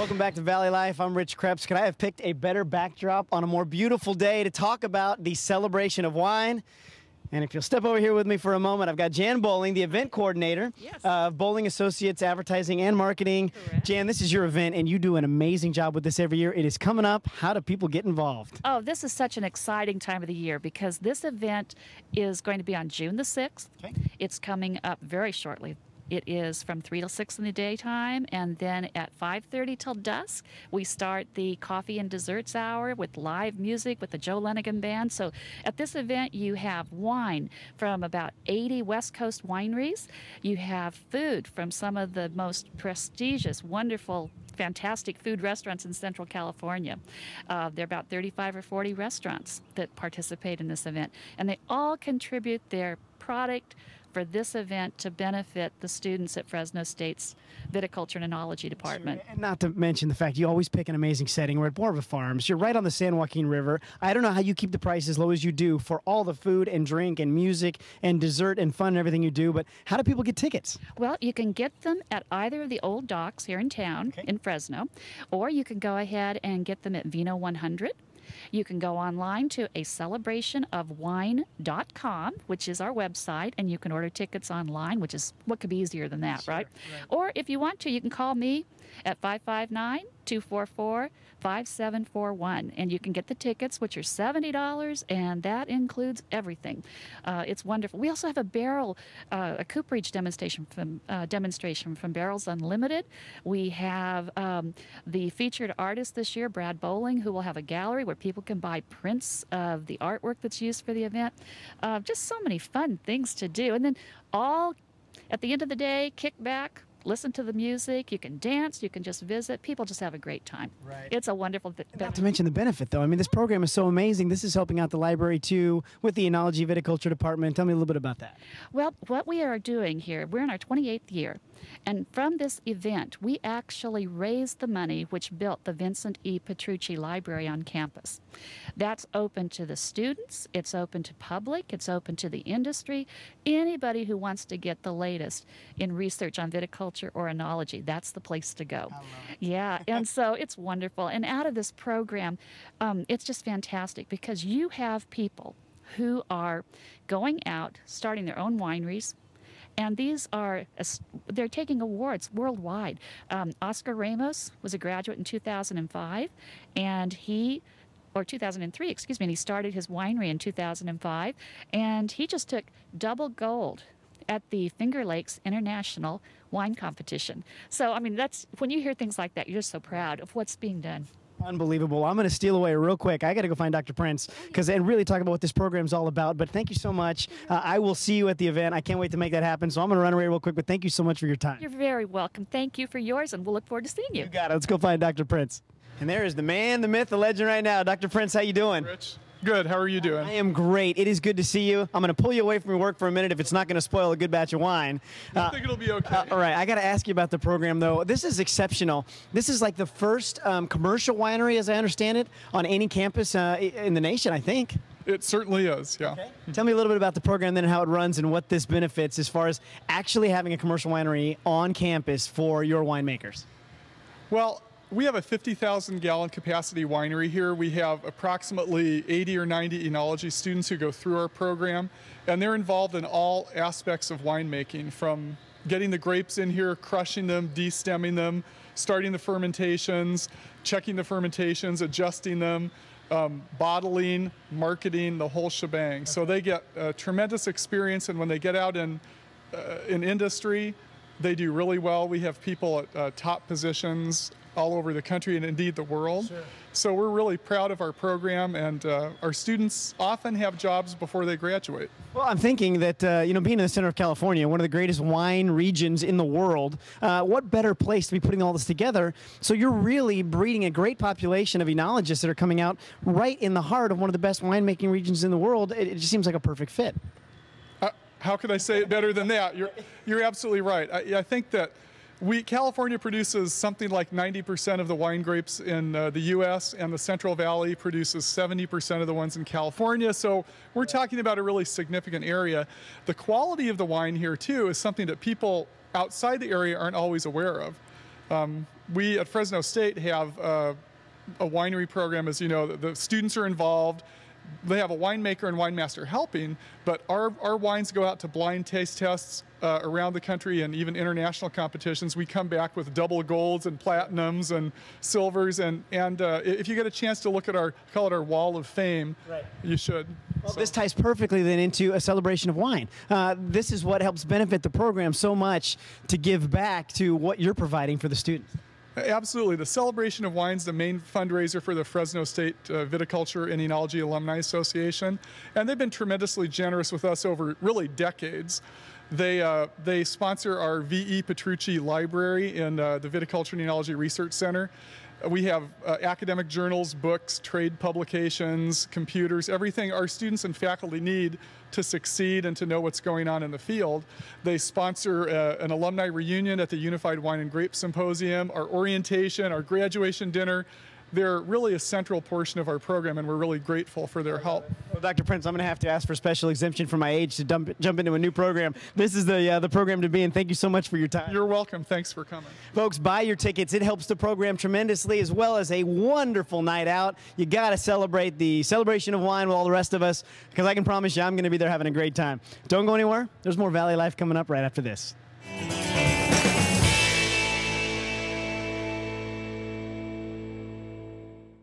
Welcome back to Valley Life. I'm Rich Kreps. Could I have picked a better backdrop on a more beautiful day to talk about the celebration of wine? And if you'll step over here with me for a moment, I've got Jan Boling, the event coordinator of Boling Associates Advertising and Marketing. Correct. Jan, this is your event, and you do an amazing job with this every year. It is coming up. How do people get involved? Oh, this is such an exciting time of the year because this event is going to be on June the 6th. Okay. It's coming up very shortly. It is from 3 till 6 in the daytime, and then at 5:30 till dusk, we start the coffee and desserts hour with live music with the Joe Lenigan Band. So at this event, you have wine from about 80 West Coast wineries. You have food from some of the most prestigious, wonderful, fantastic food restaurants in Central California. There are about 35 or 40 restaurants that participate in this event, and they all contribute their product for this event to benefit the students at Fresno State's Viticulture and Enology Department. And not to mention the fact you always pick an amazing setting. We're at Borba Farms. You're right on the San Joaquin River. I don't know how you keep the price as low as you do for all the food and drink and music and dessert and fun and everything you do, but how do people get tickets? Well, you can get them at either of the old docks here in town in Fresno, or you can go ahead and get them at Vino 100. You can go online to a celebrationofwine.com, which is our website, and you can order tickets online, which is what could be easier than that, right? Or if you want to, you can call me at 559-244-5741, and you can get the tickets, which are $70, and that includes everything. It's wonderful. We also have a cooperage demonstration from Barrels Unlimited. We have the featured artist this year, Brad Boling, who will have a gallery where people can buy prints of the artwork that's used for the event. Just so many fun things to do. And then all at the end of the day, kick back, listen to the music, you can dance, you can just visit. People just have a great time. Right. It's a wonderful Not to mention the benefit, though. I mean, this program is so amazing. This is helping out the library, too, with the Enology Viticulture Department. Tell me a little bit about that. Well, what we are doing here, we're in our 28th year, and from this event, we actually raised the money which built the Vincent E. Petrucci Library on campus. That's open to the students, it's open to public, it's open to the industry, anybody who wants to get the latest in research on viticulture or enology. That's the place to go. Yeah, and so it's wonderful. And out of this program, it's just fantastic because you have people who are going out, starting their own wineries, and these are, they're taking awards worldwide. Oscar Ramos was a graduate in 2005, or 2003, excuse me, and he started his winery in 2005, and he just took double gold at the Finger Lakes International Wine Competition. So, I mean, that's, when you hear things like that, you're just so proud of what's being done. Unbelievable. I'm going to steal away real quick. I got to go find Dr. Prince and really talk about what this program's all about. But thank you so much. I will see you at the event. I can't wait to make that happen. So I'm going to run away real quick. But thank you so much for your time. You're very welcome. Thank you for yours, and we'll look forward to seeing you. You got it. Let's go find Dr. Prince. And there is the man, the myth, the legend right now. Dr. Prince, how you doing? Rich. Good. How are you doing? I am great. It is good to see you. I'm going to pull you away from your work for a minute if it's not going to spoil a good batch of wine. I think it'll be okay. All right. I got to ask you about the program, though. This is exceptional. This is like the first commercial winery, as I understand it, on any campus in the nation, I think. It certainly is, yeah. Okay. Tell me a little bit about the program then and how it runs and what this benefits as far as actually having a commercial winery on campus for your winemakers. Well, we have a 50,000 gallon capacity winery here. We have approximately 80 or 90 enology students who go through our program, and they're involved in all aspects of winemaking, from getting the grapes in here, crushing them, destemming them, starting the fermentations, checking the fermentations, adjusting them, bottling, marketing, the whole shebang. So they get tremendous experience, and when they get out in industry, they do really well. We have people at top positions all over the country and indeed the world. Sure. So we're really proud of our program, and our students often have jobs before they graduate. Well, I'm thinking that, being in the center of California, one of the greatest wine regions in the world, what better place to be putting all this together? So you're really breeding a great population of enologists that are coming out right in the heart of one of the best winemaking regions in the world. It just seems like a perfect fit. How could I say it better than that? You're absolutely right. I think that California produces something like 90% of the wine grapes in the U.S., and the Central Valley produces 70% of the ones in California. So we're talking about a really significant area. The quality of the wine here, too, is something that people outside the area aren't always aware of. We at Fresno State have a winery program. As you know, the students are involved. They have a winemaker and winemaster helping, but our wines go out to blind taste tests around the country and even international competitions. We come back with double golds and platinums and silvers, and if you get a chance to look at call it our wall of fame, right, you should. Well, this ties perfectly then into a celebration of wine. This is what helps benefit the program so much to give back to what you're providing for the students. Absolutely. The Celebration of Wine is the main fundraiser for the Fresno State Viticulture and Enology Alumni Association, and they've been tremendously generous with us over really decades. They sponsor our V.E. Petrucci Library in the Viticulture and Enology Research Center. We have academic journals, books, trade publications, computers, everything our students and faculty need to succeed and to know what's going on in the field. They sponsor an alumni reunion at the Unified Wine and Grape Symposium, our orientation, our graduation dinner. They're really a central portion of our program, and we're really grateful for their help. Well, Dr. Prince, I'm going to have to ask for special exemption for my age to jump into a new program. This is the program to be in. Thank you so much for your time. You're welcome. Thanks for coming. Folks, buy your tickets. It helps the program tremendously, as well as a wonderful night out. You got to celebrate the celebration of wine with all the rest of us, because I can promise you I'm going to be there having a great time. Don't go anywhere. There's more Valley Life coming up right after this.